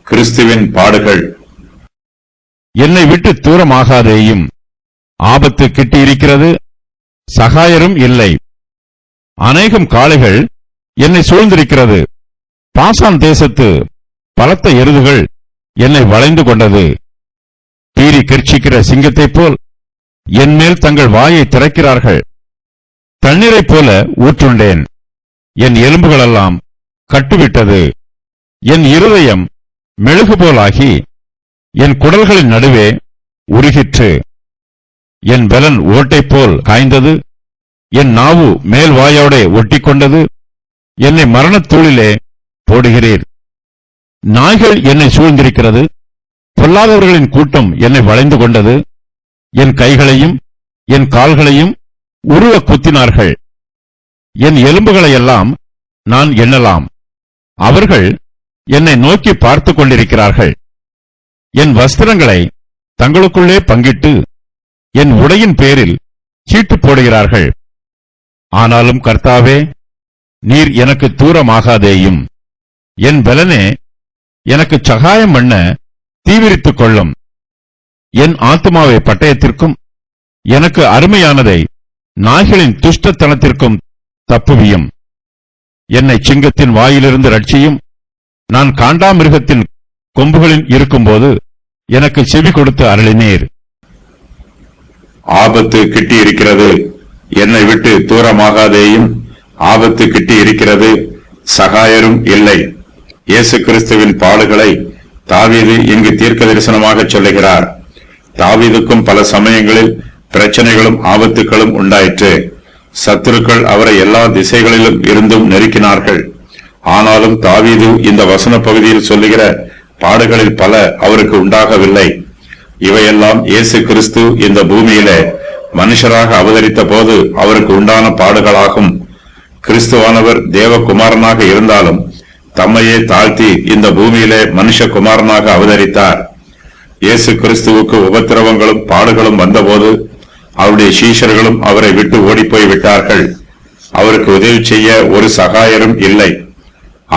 கிறிஸ்துவின் பாடுகள். என்னை விட்டு தூரமாகாதேயும், ஆபத்து கிட்டியிருக்கிறது, சகாயரும் இல்லை. அநேகம் காளைகள் என்னை சூழ்ந்திருக்கிறது, பாசான் தேசத்து பலத்த எருதுகள் என்னை வளைந்து கொண்டது. பீறி கர்ச்சிக்கிற சிங்கத்தைப் போல் என் மேல் தங்கள் வாயை திறக்கிறார்கள். தண்ணீரைப் போல ஊற்றுண்டேன், என் எலும்புகளெல்லாம் கட்டுவிட்டது. என் இருதயம் மெழுகு போலாகி என் குடல்களின் நடுவே உருகிற்று. என் பலன் ஓட்டை போல் காய்ந்தது, என் நாவு மேல் வாயோடே ஒட்டிக்கொண்டது. என்னை மரணத்தூளிலே போடுகிறீர். நாய்கள் என்னை சூழ்ந்திருக்கிறது, பொல்லாதவர்களின் கூட்டம் என்னை வளைந்து கொண்டது. என் கைகளையும் என் கால்களையும் உருவ குத்தினார்கள். என் எலும்புகளையெல்லாம் நான் எண்ணலாம். அவர்கள் என்னை நோக்கி பார்த்து கொண்டிருக்கிறார்கள். என் வஸ்திரங்களை தங்களுக்குள்ளே பங்கிட்டு என் உடையின் பேரில் சீட்டு போடுகிறார்கள். ஆனாலும் கர்த்தாவே, நீர் எனக்கு தூரமாகாதேயும். என் பலனே, எனக்கு சகாயம் பண்ண தீவிரித்துக் கொள்ளும். என் ஆத்துமாவை பட்டயத்திற்கும் எனக்கு அருமையானதை நாய்களின் துஷ்டத்தனத்திற்கும் தப்புவியும். என்னை சிங்கத்தின் வாயிலிருந்து ரட்சியும். நான் காண்டாமிருகத்தின் கொம்புகளில் இருக்கும்போது எனக்கு செவி கொடுத்து அருளினீர். ஆபத்து கிட்டியிருக்கிறது, என்னை விட்டு தூரமாகாதேயும். ஆபத்து கிட்டியிருக்கிறது, சகாயரும் இல்லை. இயேசு கிறிஸ்துவின் பாடுகளை தாவீது இங்கு தீர்க்க தரிசனமாக சொல்லுகிறார். தாவீதுக்கும் பல சமயங்களில் பிரச்சனைகளும் ஆபத்துக்களும் உண்டாயிற்று. சத்துருக்கள் அவரை எல்லா திசைகளிலும் இருந்தும் நெருக்கினார்கள். ஆனாலும் தாவீது இந்த வசன பகுதியில் சொல்லுகிற பாடுகளில் பல அவருக்கு உண்டாகவில்லை. இவையெல்லாம் இயேசு கிறிஸ்து இந்த பூமியிலே மனுஷராக அவதரித்த போது அவருக்கு உண்டான பாடுகளாகும். கிறிஸ்துவானவர் தேவகுமாரனாக இருந்தாலும் தம்மையே தாழ்த்தி இந்த பூமியிலே மனுஷகுமாரனாக அவதரித்தார். இயேசு கிறிஸ்துவுக்கு உபத்திரவங்களும் பாடுகளும் வந்தபோது அவருடைய சீஷர்களும் அவரை விட்டு ஓடிப்போய் விட்டார்கள். அவருக்கு உதவி செய்ய ஒரு சகாயரும் இல்லை.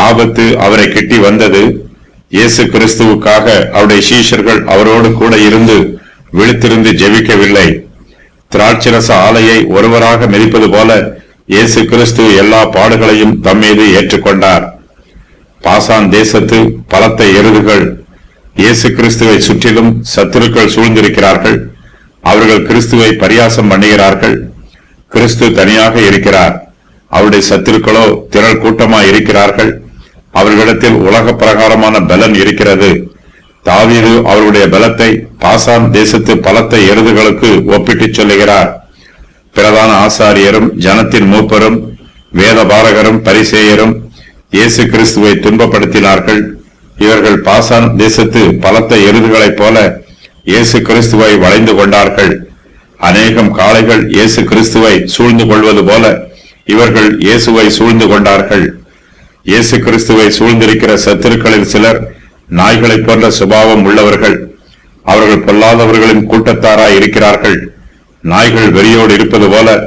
ஆபத்து அவரை கிட்டி வந்தது. இயேசு கிறிஸ்துவுக்காக அவருடைய சீஷர்கள் அவரோடு கூட இருந்து விழித்திருந்து ஜெபிக்கவில்லை. திராட்சரச ஆலையை ஒருவராக மிதிப்பது போல இயேசு கிறிஸ்து எல்லா பாடுகளையும் தம்மீது ஏற்றுக்கொண்டார். பாசான் தேசத்து பலத்த எருதுகள் இயேசு கிறிஸ்துவை சுற்றிலும் சத்துருக்கள் சூழ்ந்திருக்கிறார்கள். அவர்கள் கிறிஸ்துவை பரியாசம் பண்ணுகிறார்கள். கிறிஸ்து தனியாக இருக்கிறார். அவருடைய சத்துருக்களோ திரள் கூட்டமாய் இருக்கிறார்கள். அவர்களிடத்தில் உலக பிரகாரமான பலன் இருக்கிறது. தாவீது அவருடைய பலத்தை பாசான் தேசத்து பலத்த எருதுகளுக்கு ஒப்பிட்டு சொல்லுகிறார். பிரதான ஆசாரியரும் ஜனத்தின் மூப்பரும் வேதபாரகரும் பரிசேயரும் இயேசு கிறிஸ்துவை துன்பப்படுத்தினார்கள். இவர்கள் பாசான் தேசத்து பலத்த எருதுகளைப் போல இயேசு கிறிஸ்துவை வளைந்து கொண்டார்கள். அநேகம் காளைகள் இயேசு கிறிஸ்துவை சூழ்ந்து கொள்வது போல இவர்கள் இயேசுவை சூழ்ந்து கொண்டார்கள். இயேசு கிறிஸ்துவை சூழ்ந்திருக்கிற சத்துருக்களில் சிலர் நாய்களைப் போன்ற சுபாவம் உள்ளவர்கள். அவர்கள் பொல்லாதவர்களின் கூட்டத்தாராய் இருக்கிறார்கள். நாய்கள் வெறியோடு இருப்பது போல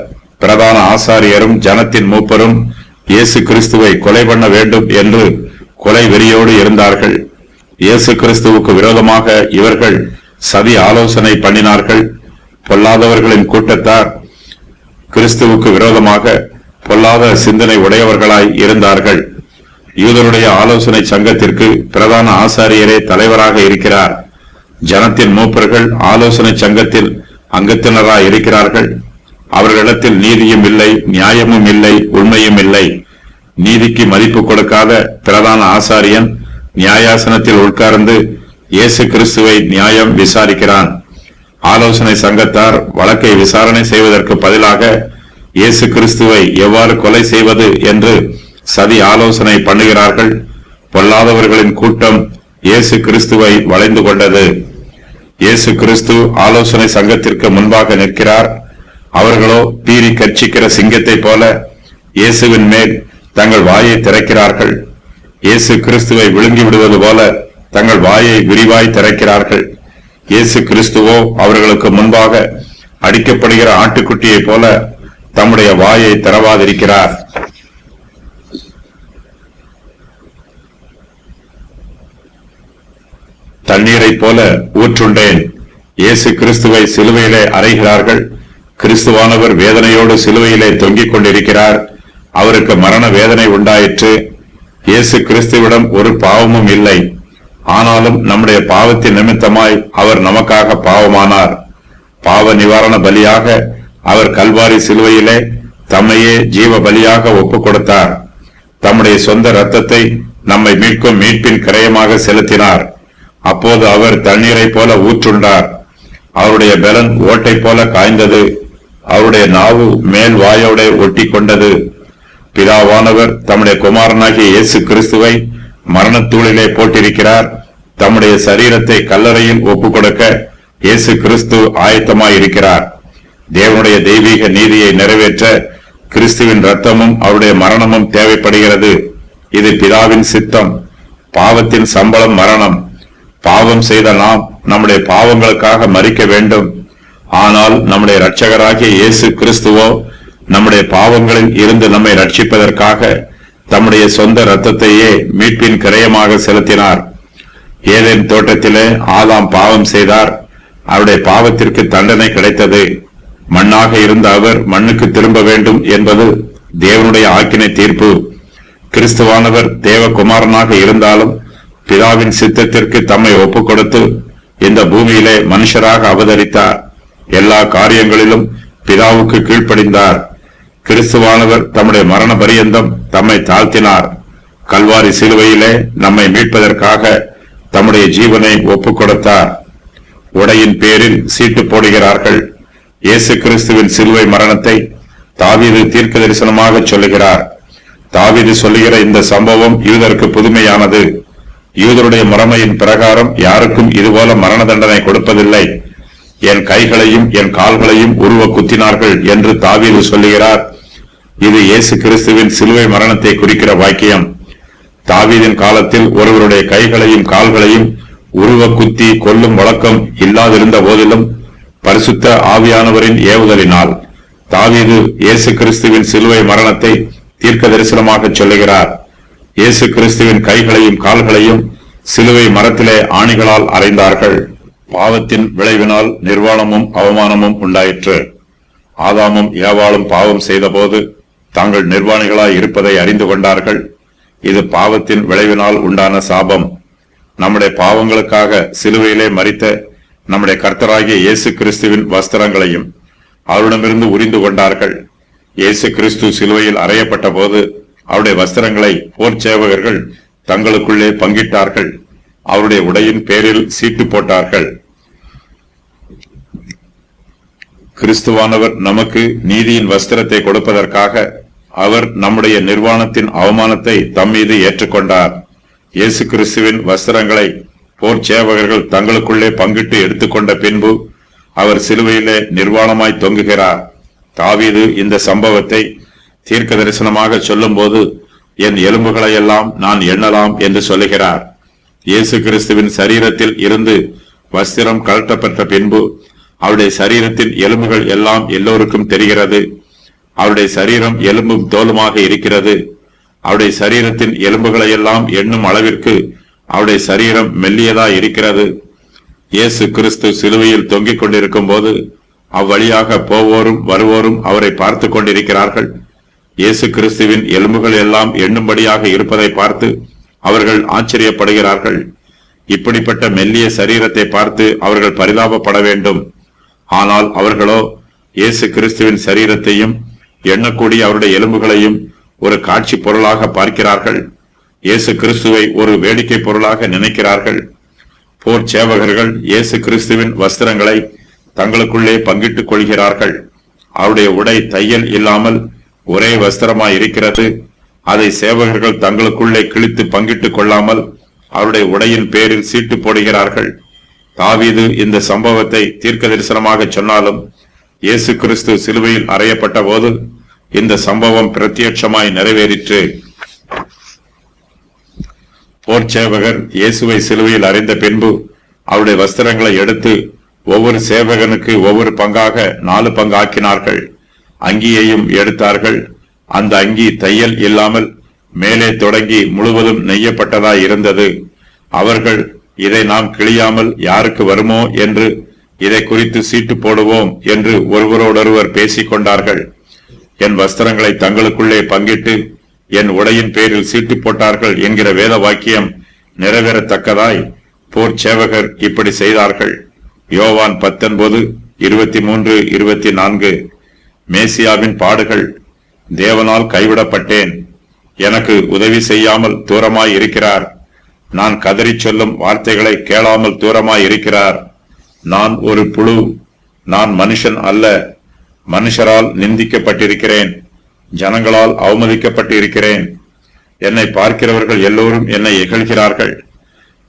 பிரதான ஆசாரியரும் ஜனத்தின் மூப்பரும் இயேசு கிறிஸ்துவை கொலை பண்ண வேண்டும் என்று கொலை வெறியோடு இருந்தார்கள். இயேசு கிறிஸ்துவுக்கு விரோதமாக இவர்கள் சதி ஆலோசனை பண்ணினார்கள். பொல்லாதவர்களின் கூட்டத்தார் கிறிஸ்துவுக்கு விரோதமாக பொல்லாத சிந்தனை உடையவர்களாய் இருந்தார்கள். யூதருடைய ஆலோசனை சங்கத்திற்கு பிரதான ஆசாரியரே தலைவராக இருக்கிறார். ஜனத்தின் மூப்பர்கள் ஆலோசனை சங்கத்தில் அங்கத்தினராய் இருக்கிறார்கள். அவர்களிடத்தில் நீதியும் இல்லை, நியாயமும் இல்லை, உண்மையும் இல்லை. நீதிக்கு மதிப்பு கொடுக்காத பிரதான ஆசாரியன் நியாயாசனத்தில் உட்கார்ந்து இயேசு கிறிஸ்துவை நியாயம் விசாரிக்கிறான். ஆலோசனை சங்கத்தார் வழக்கை விசாரணை செய்வதற்கு பதிலாக இயேசு கிறிஸ்துவை எவ்வாறு கொலை செய்வது என்று சதி ஆலோசனை பண்ணுகிறார்கள். பொல்லாதவர்களின் கூட்டம் இயேசு கிறிஸ்துவை வளைந்து கொண்டது. இயேசு கிறிஸ்து ஆலோசனை சங்கத்திற்கு முன்பாக நிற்கிறார். அவர்களோ பீறி கர்ச்சிக்கிற சிங்கத்தை போல இயேசுவின் மேல் தங்கள் வாயை திறக்கிறார்கள். இயேசு கிறிஸ்துவை விழுங்கி விடுவது போல தங்கள் வாயை விரிவாய் திறக்கிறார்கள். இயேசு கிறிஸ்துவோ அவர்களுக்கு முன்பாக அடிக்கப்படுகிற ஆட்டுக்குட்டியை போல தம்முடைய வாயை திறவாதிருக்கிறார். தண்ணீரைப் போல ஊற்றுண்டேன். இயேசு கிறிஸ்துவை சிலுவையிலே அறைகிறார்கள். கிறிஸ்துவானவர் வேதனையோடு சிலுவையிலே தொங்கிக் கொண்டிருக்கிறார். அவருக்கு மரண வேதனை உண்டாயிற்று. இயேசு கிறிஸ்துவிடம் ஒரு பாவமும் இல்லை. ஆனாலும் நம்முடைய பாவத்தின் நிமித்தமாய் அவர் நமக்காக பாவமானார். பாவ நிவாரண பலியாக அவர் கல்வாரி சிலுவையிலே தம்மையே ஜீவ பலியாக ஒப்புக் கொடுத்தார். தம்முடைய சொந்த இரத்தத்தை நம்மை மீட்கும் மீட்பின் கிரயமாக செலுத்தினார். அப்போது அவர் தண்ணீரை போல ஊற்றுண்டார். அவருடைய பலன் ஓட்டை போல காய்ந்தது. அவருடைய நாவு மேல் வாயோட ஒட்டி கொண்டது. பிதாவானவர் தம்முடைய குமாரனாகிய இயேசு கிறிஸ்துவை மரணத்தூளிலே போட்டிருக்கிறார். தம்முடைய சரீரத்தை கல்லறையில் ஒப்புக் கொடுக்க இயேசு கிறிஸ்து ஆயத்தமாயிருக்கிறார். தேவனுடைய தெய்வீக நீதியை நிறைவேற்ற கிறிஸ்துவின் இரத்தமும் அவருடைய மரணமும் தேவைப்படுகிறது. இது பிதாவின் சித்தம். பாவத்தின் சம்பளம் மரணம். பாவம் செய்த நாம் நம்முடைய பாவங்களுக்காக மரிக்க வேண்டும். ஆனால் நம்முடைய இரட்சகராகிய இயேசு கிறிஸ்துவோ நம்முடைய பாவங்களில் இருந்து நம்மை ரட்சிப்பதற்காக தம்முடைய சொந்த இரத்தத்தையே மீட்பின் கிரயமாக செலுத்தினார். ஏதேன் தோட்டத்திலே ஆதாம் பாவம் செய்தார். அவருடைய பாவத்திற்கு தண்டனை கிடைத்தது. மண்ணாக இருந்த அவர் மண்ணுக்கு திரும்ப வேண்டும் என்பது தேவனுடைய ஆக்கினை தீர்ப்பு. கிறிஸ்துவானவர் தேவகுமாரனாக இருந்தாலும் பிதாவின் சித்தத்திற்கு தம்மை ஒப்புக் கொடுத்து இந்த பூமியிலே மனுஷராக அவதரித்தார். எல்லா காரியங்களிலும் பிதாவுக்கு கீழ்ப்படிந்தார். கிறிஸ்துவானவர் தம்முடைய மரண பரியந்தம் தம்மை தாழ்த்தினார். கல்வாரி சிலுவையிலே நம்மை மீட்பதற்காக தம்முடைய ஜீவனை ஒப்புக் கொடுத்தார். உடையின் பேரில் சீட்டு போடுகிறார்கள். இயேசு கிறிஸ்துவின் சிலுவை மரணத்தை தாவீது தீர்க்க தரிசனமாக சொல்லுகிறார். தாவீது சொல்லுகிற இந்த சம்பவம் யூதருக்கு புதுமையானது. யூதருடைய முறைமையின் பிரகாரம் யாருக்கும் இதுபோல மரண தண்டனை கொடுப்பதில்லை. என் கைகளையும் என் கால்களையும் உருவ குத்தினார்கள் என்று தாவீது சொல்லுகிறார். இது இயேசு கிறிஸ்துவின் சிலுவை மரணத்தை குறிக்கிற வாக்கியம். தாவீதின் காலத்தில் ஒருவருடைய கைகளையும் கால்களையும் உருவ குத்தி கொல்லும் வழக்கம் இல்லாதிருந்த போதிலும் பரிசுத்த ஆவியானவரின் ஏவுதலினால் தாவீது இயேசு கிறிஸ்துவின் சிலுவை மரணத்தை தீர்க்க தரிசனமாக சொல்லுகிறார். இயேசு கிறிஸ்துவின் கைகளையும் கால்களையும் சிலுவை மரத்திலே ஆணிகளால் அறைந்தார்கள். பாவத்தின் விளைவினால் நிர்வாணமும் அவமானமும் உண்டாயிற்று. ஆதாமும் ஏவாளும் பாவம் செய்தபோது தாங்கள் நிர்வாணிகளாய் இருப்பதை அறிந்து கொண்டார்கள். இது பாவத்தின் விளைவினால் உண்டான சாபம். நம்முடைய பாவங்களுக்காக சிலுவையிலே மரித்த நம்முடைய கர்த்தராகிய இயேசு கிறிஸ்துவின் வஸ்திரங்களையும் அவரிடமிருந்து உரிந்து கொண்டார்கள். இயேசு கிறிஸ்து சிலுவையில் அறையப்பட்ட போது அவருடைய வஸ்திரங்களை போர் சேவகர்கள் தங்களுக்குள்ளே பங்கிட்டார்கள். அவருடைய உடையின் பேரில் சீட்டு போட்டார்கள். கிறிஸ்துவானவர் நமக்கு நீதியின் வஸ்திரத்தை கொடுப்பதற்காக அவர் நம்முடைய நிர்வாணத்தின் அவமானத்தை தம் மீது ஏற்றுக்கொண்டார். இயேசு கிறிஸ்துவின் வஸ்திரங்களை போர் சேவகர்கள் தங்களுக்குள்ளே பங்கிட்டு எடுத்துக்கொண்ட பின்பு அவர் சிலுவையிலே நிர்வாணமாய் தொங்குகிறார். தாவீது இந்த சம்பவத்தை தீர்க்க தரிசனமாக சொல்லும் போது என் எலும்புகளை எல்லாம் நான் எண்ணலாம் என்று சொல்லுகிறார். இயேசு கிறிஸ்துவின் சரீரத்தில் இருந்து வஸ்திரம் கழட்டப்பட்ட பின்பு அவருடைய சரீரத்தின் எலும்புகள் எல்லாம் எல்லோருக்கும் தெரிகிறது. அவருடைய சரீரம் எலும்பும் தோலுமாக இருக்கிறது. அவருடைய சரீரத்தின் எலும்புகளை எல்லாம் எண்ணும் அளவிற்கு அவருடைய சரீரம் மெல்லியதா இருக்கிறது. இயேசு கிறிஸ்து சிலுவையில் தொங்கிக் கொண்டிருக்கும் போது அவ்வழியாக போவோரும் வருவோரும் அவரை பார்த்து கொண்டிருக்கிறார்கள். இயேசு கிறிஸ்துவின் எலும்புகள் எல்லாம் எண்ணும்படியாக இருப்பதை பார்த்து அவர்கள் ஆச்சரியப்படுகிறார்கள். இப்படிப்பட்ட மெல்லிய சரீரத்தை பார்த்து அவர்கள் பரிதாபப்பட வேண்டும். ஆனால் அவர்களோ இயேசு கிறிஸ்துவின் சரீரத்தையும் எண்ணக்கூடிய அவருடைய எலும்புகளையும் ஒரு காட்சி பொருளாக பார்க்கிறார்கள். இயேசு கிறிஸ்துவை ஒரு வேடிக்கை பொருளாக நினைக்கிறார்கள். போர் சேவகர்கள் இயேசு கிறிஸ்துவின் வஸ்திரங்களை தங்களுக்குள்ளே பங்கிட்டுக் கொள்கிறார்கள். அவருடைய உடை தையல் இல்லாமல் ஒரே வஸ்திரமாய் இருக்கிறது. அதை சேவகர்கள் தங்களுக்குள்ளே கிழித்து பங்கிட்டுக் கொள்ளாமல் அவருடைய உடையின் பேரில் சீட்டு போடுகிறார்கள். தாவீது இந்த சம்பவத்தை தீர்க்க தரிசனமாக சொன்னாலும் இயேசு கிறிஸ்து சிலுவையில் அறையப்பட்ட போது இந்த சம்பவம் பிரத்யட்சமாய் நிறைவேறிற்று. போர் சேவகர் இயேசுவை சிலுவையில் அறைந்த பின்பு அவருடைய வஸ்திரங்களை எடுத்து ஒவ்வொரு சேவகனுக்கு ஒவ்வொரு பங்காக 4 பங்காக்கினார்கள். அங்கியையும் எடுத்தார்கள். அந்த அங்கி தையல் இல்லாமல் மேலே தொடங்கி முழுவதும் நெய்யப்பட்டதாய் இருந்தது. அவர்கள் இதை நாம் கிழியாமல் யாருக்கு வருமோ என்று இதை குறித்து சீட்டு போடுவோம் என்று ஒருவரோடொருவர் பேசிக் கொண்டார்கள். என் வஸ்திரங்களை தங்களுக்குள்ளே பங்கிட்டு என் உடையின் பேரில் சீட்டு போட்டார்கள் என்கிற வேத வாக்கியம் நிறைவேறத்தக்கதாய் போர் சேவகர் இப்படி செய்தார்கள். யோவான் 19:23-24. மேசியாவின் பாடுகள். தேவனால் கைவிடப்பட்டேன், எனக்கு உதவி செய்யாமல் தூரமாய் இருக்கிறார். நான் கதறி சொல்லும் வார்த்தைகளை கேளாமல் தூரமாய் இருக்கிறார். நான் ஒரு புழு, நான் மனுஷன் அல்ல, மனுஷரால் நிந்திக்கப்பட்டிருக்கிறேன், ஜனங்களால் அவமதிக்கப்பட்டு இருக்கிறேன். என்னை பார்க்கிறவர்கள் எல்லோரும் என்னை இகழ்கிறார்கள்.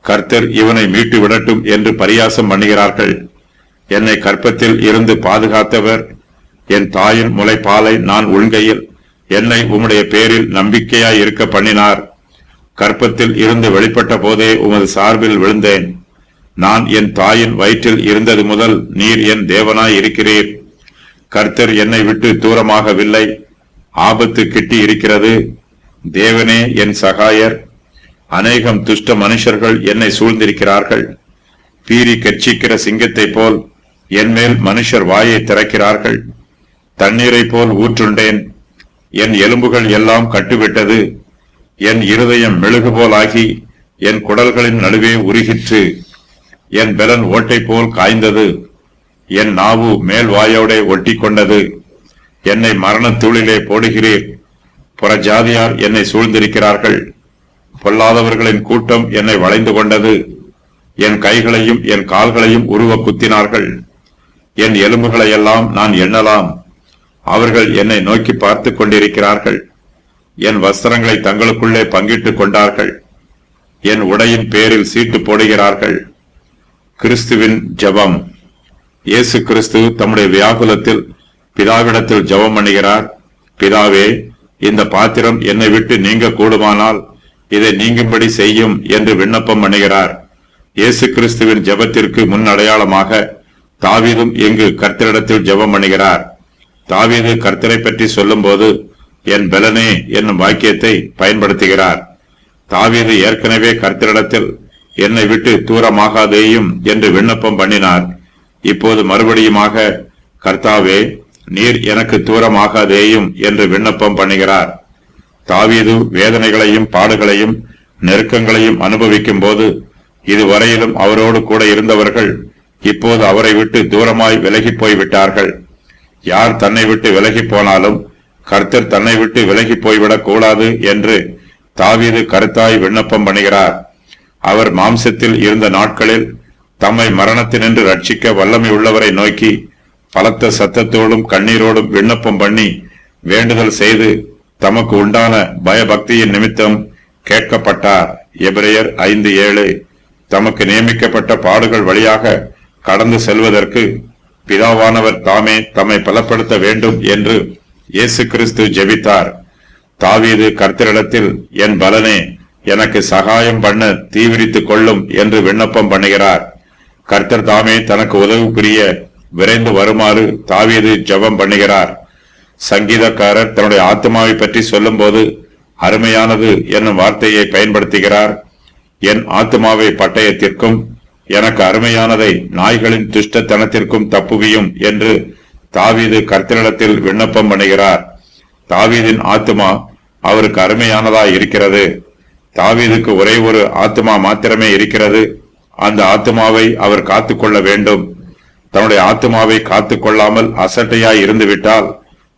கர்த்தர் இவனை மீட்டு விடட்டும் என்று பரியாசம் பண்ணுகிறார்கள். என்னை கற்பத்தில் இருந்து பாதுகாத்தவர், என் தாயின் முளைப்பாலை நான் உள்கையில் என்னை உம்முடைய பேரில் நம்பிக்கையாய் இருக்க பண்ணினார். கற்பத்தில் இருந்து வெளிப்பட்ட போதே உமது சார்பில் விழுந்தேன். நான் என் தாயின் வயிற்றில் இருந்தது முதல் நீர் என் தேவனாய் இருக்கிறீர். கர்த்தர் என்னை விட்டு தூரமாகவில்லை, ஆபத்து கிட்டி இருக்கிறது. தேவனே என் சகாயர். அநேகம் துஷ்ட மனுஷர்கள் என்னை சூழ்ந்திருக்கிறார்கள். பீறி கர்ச்சிக்கிற சிங்கத்தை போல் என்மேல் மனுஷர் வாயை திறக்கிறார்கள். தண்ணீரை போல் ஊற்றுண்டேன், என் எலும்புகள் எல்லாம் கட்டுவிட்டது. என் இருதயம் மெழுகு போல் ஆகி என் குடல்களின் நடுவே உருகிற்று. என் பெலன் ஓட்டை போல் காய்ந்தது, என் நாவு மேல் வாயோடே ஒட்டி கொண்டது. என்னை மரணத்தூளிலே போடுகிறீர். புறஜாதியார் என்னை சூழ்ந்திருக்கிறார்கள். பொல்லாதவர்களின் கூட்டம் என்னை வளைந்து கொண்டது. என் கைகளையும் என் கால்களையும் உருவ குத்தினார்கள். என் எலும்புகளையெல்லாம் நான் எண்ணலாம். அவர்கள் என்னை நோக்கி பார்த்து கொண்டிருக்கிறார்கள். என் வஸ்திரங்களை தங்களுக்குள்ளே பங்கிட்டுக் கொண்டார்கள். என் உடையின் பேரில் சீட்டு போடுகிறார்கள். கிறிஸ்துவின் ஜெபம். இயேசு கிறிஸ்து தம்முடைய வியாகுலத்தில் பிதாவிடத்தில் ஜெபம் பண்ணுகிறார். பிதாவே, இந்த பாத்திரம் என்னை விட்டு நீங்க கூடுமானால் இதை நீங்கும்படி செய்யும் என்று விண்ணப்பம் பண்ணுகிறார். இயேசு கிறிஸ்துவின் ஜெபத்திற்கு முன் அடையாளமாக தாவீதும் இங்கு கர்த்தரிடத்தில் ஜெபம் பண்ணுகிறார். தாவீது கர்த்தரை பற்றி சொல்லும் போது என் பெலனே என்னும் வாக்கியத்தை பயன்படுத்துகிறார். தாவீது ஏற்கனவே கர்த்தரிடத்தில் என்னை விட்டு தூரமாகாதேயும் என்று விண்ணப்பம் பண்ணினார். இப்போது மறுபடியுமாக கர்த்தாவே, நீர் எனக்கு தூரமாகாதேயும் என்று விண்ணப்பம் பண்ணுகிறார். தாவீது வேதனைகளையும் பாடுகளையும் நெருக்கங்களையும் அனுபவிக்கும் போது இதுவரையிலும் அவரோடு கூட இருந்தவர்கள் இப்போது அவரை விட்டு தூரமாய் விலகி போய்விட்டார்கள். யார் தன்னை விட்டு விலகி போனாலும் கர்த்தர் தன்னை விட்டு விலகி போய்விடக் கூடாது என்று தாவீது கருத்தாய் விண்ணப்பம் பண்ணுகிறார். அவர் மாம்சத்தில் இருந்த நாட்களில் தம்மை மரணத்தினின்று ரட்சிக்க வல்லமை உள்ளவரை நோக்கி பலத்த சத்தத்தோடும் கண்ணீரோடும் விண்ணப்பம் பண்ணி வேண்டுதல் செய்து தமக்கு உண்டான பயபக்தியின் நிமித்தம் கேட்கப்பட்டார். எபிரேயர் 5:7. தமக்கு நியமிக்கப்பட்ட பாடுகள் வழியாக கடந்து செல்வதற்கு பிதாவானவர் தாமே தம்மை பலப்படுத்த வேண்டும் என்று இயேசு கிறிஸ்து ஜெபித்தார். தாவீது கர்த்தரிடத்தில் என் பலனே, எனக்கு சகாயம் பண்ண தீவிரித்துக் கொள்ளும் என்று விண்ணப்பம் பண்ணுகிறார். கர்த்தர் தாமே தனக்கு உதவி புரிய விரைந்து வருமாறு தாவீது ஜெபம் பண்ணுகிறார். சங்கீதக்காரர் தன்னுடைய ஆத்மாவை பற்றி சொல்லும் போது அருமையானது என்னும் வார்த்தையை பயன்படுத்துகிறார். என் ஆத்மாவை பட்டயத்திற்கும் எனக்கு அருமையானதை நாய்களின் துஷ்டத்தனத்திற்கும் தப்புவியும் என்று தாவீது கர்த்தரிடத்தில் விண்ணப்பம் பண்ணுகிறார். தாவீதின் ஆத்மா அவருக்கு அருமையானதாய் இருக்கிறது. தாவீதுக்கு ஒரே ஒரு ஆத்மா மாத்திரமே இருக்கிறது. அந்த ஆத்மாவை அவர் காத்துக்கொள்ள வேண்டும். தன்னுடைய ஆத்மாவை காத்துக்கொள்ளாமல் அசட்டையாய் இருந்துவிட்டால்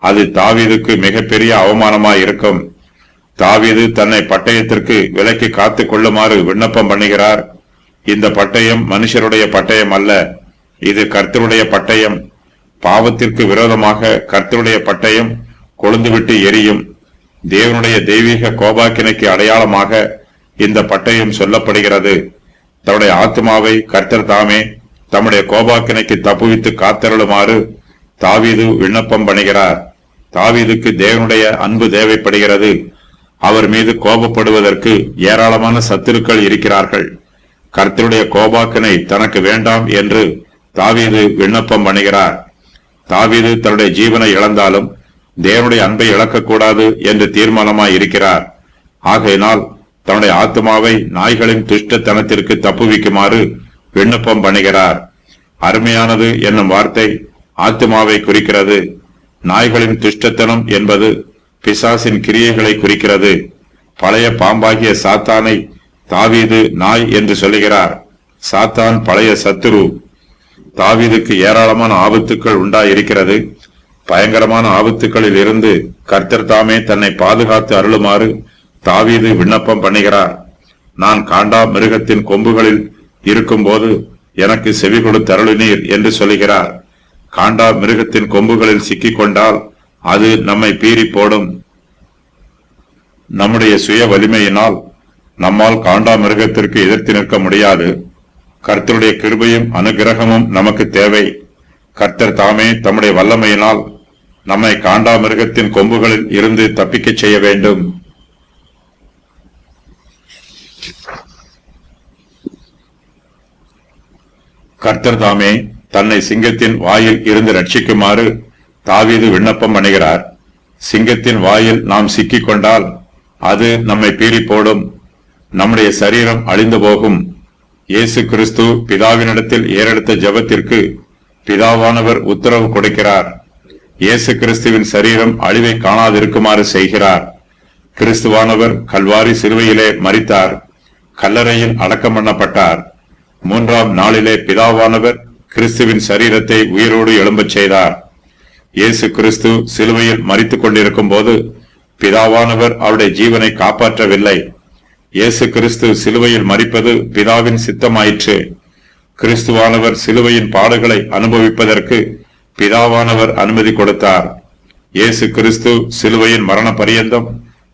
அது தாவீதுக்கு மிகப்பெரிய அவமானமாய் இருக்கும். தாவீது தன்னை பட்டயத்திற்கு விலக்கி காத்துக் கொள்ளுமாறு விண்ணப்பம் பண்ணுகிறார். இந்த பட்டயம் மனுஷருடைய பட்டயம் அல்ல, இது கர்த்தருடைய பட்டயம். பாவத்திற்கு விரோதமாக கர்த்தருடைய பட்டயம் கொழுந்துவிட்டு எரியும். தேவனுடைய தெய்வீக கோபாக்கினைக்கு அடையாளமாக இந்த பட்டயம் சொல்லப்படுகிறது. தன்னுடைய ஆத்மாவை கர்த்தர் தாமே தம்முடைய கோபாக்கினைக்கு தப்புவித்து காத்தருளுமாறு தாவீது விண்ணப்பம் பண்ணுகிறார். தாவீதுக்கு தேவனுடைய அன்பு தேவைப்படுகிறது. அவர் மீது கோபப்படுவதற்கு ஏராளமான சத்துருக்கள் இருக்கிறார்கள். கர்த்தருடைய கோபாக்கினை தனக்கு வேண்டாம் என்று தாவீது விண்ணப்பம் பண்ணுகிறார். தாவீது தன்னுடைய ஜீவனை இழந்தாலும் தேவனுடைய அன்பை இழக்கக்கூடாது என்று தீர்மானமாய் இருக்கிறார். ஆகையினால் தன்னுடைய ஆத்மாவை நாய்களின் துஷ்டத்தனத்திற்கு தப்புவிக்குமாறு விண்ணப்பம் பண்ணுகிறார். அருமையானது என்னும் வார்த்தை ஆத்மாவை குறிக்கிறது. நாய்களின் துஷ்டத்தனம் என்பது பிசாசின் கிரியைகளை குறிக்கிறது. பழைய பாம்பாகிய சாத்தானை தாவீது நாய் என்று சொல்லுகிறார். சாத்தான் பழைய சத்துரு. தாவீதுக்கு ஏராளமான ஆபத்துக்கள் உண்டாயிருக்கிறது. பயங்கரமான ஆபத்துக்களில் இருந்து கர்த்தர் தாமே தன்னை பாதுகாத்து அருளுமாறு தாவீது விண்ணப்பம் பண்ணுகிறார். நான் காண்டா மிருகத்தின் கொம்புகளில் இருக்கும்போது எனக்கு செவி கொடுத்தருளினீர் என்று சொல்லுகிறார். காண்டா மிருகத்தின் கொம்புகளில் சிக்கிக் கொண்டால் அது நம்மை பீறி போடும். நம்முடைய சுய வலிமையினால் நம்மால் காண்டா மிருகத்திற்கு எதிர்த்து நிற்க முடியாது. கர்த்தருடைய கிருபையும் அனுகிரகமும் நமக்கு தேவை. கர்த்தர் தாமே தம்முடைய வல்லமையினால் நம்மை காண்டா மிருகத்தின் கொம்புகளில் இருந்து தப்பிக்கச் செய்ய வேண்டும். கர்த்தர் தாமே தன்னை சிங்கத்தின் வாயில் இருந்து ரட்சிக்குமாறு தாவீது விண்ணப்பம் பண்ணுகிறார். சிங்கத்தின் வாயில் நாம் சிக்கிக் கொண்டால் அது நம்மை பீறி போடும். நம்முடைய சரீரம் அழிந்து போகும். இயேசு கிறிஸ்து பிதாவினிடத்தில் ஏறெடுத்த ஜெபத்திற்கு பிதாவானவர் உத்தரவு கொடுக்கிறார். இயேசு கிறிஸ்துவின் சரீரம் அழிவை காணாதிருக்குமாறு செய்கிறார். கிறிஸ்துவானவர் கல்வாரி சிலுவையிலே மரித்தார். கல்லறையில் அடக்கம் பண்ணப்பட்டார். 3ஆம் நாளிலே பிதாவானவர் கிறிஸ்துவின் சரீரத்தை உயிரோடு எழும்பச் செய்தார். இயேசு கிறிஸ்து சிலுவையில் மரித்துக் கொண்டிருக்கும் போது பிதாவானவர் அவருடைய ஜீவனை காப்பாற்றவில்லை. இயேசு கிறிஸ்து சிலுவையில் மரிப்பது பிதாவின் சித்தமாயிற்று. கிறிஸ்துவானவர் சிலுவையின் பாடுகளை அனுபவிப்பதற்கு பிதாவானவர் அனுமதி கொடுத்தார். இயேசு கிறிஸ்து சிலுவையின் மரண பரியந்தம்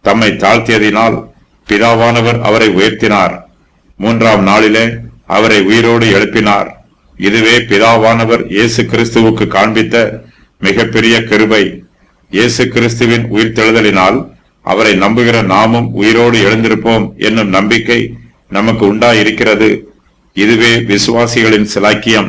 தம்மை தாழ்த்தியதினால் பிதாவானவர் அவரை உயர்த்தினார். 3ஆம் நாளிலே அவரை உயிரோடு எழுப்பினார். இதுவே பிதாவானவர் இயேசு கிறிஸ்துவுக்கு காண்பித்த மிகப்பெரிய கிருபை. இயேசு கிறிஸ்துவின் உயிர்த்தெழுதலினால் அவரை நம்புகிற நாமும் உயிரோடு எழுந்திருப்போம் என்னும் நம்பிக்கை நமக்கு உண்டாயிருக்கிறது. இதுவே விசுவாசிகளின் சிலாக்கியம்.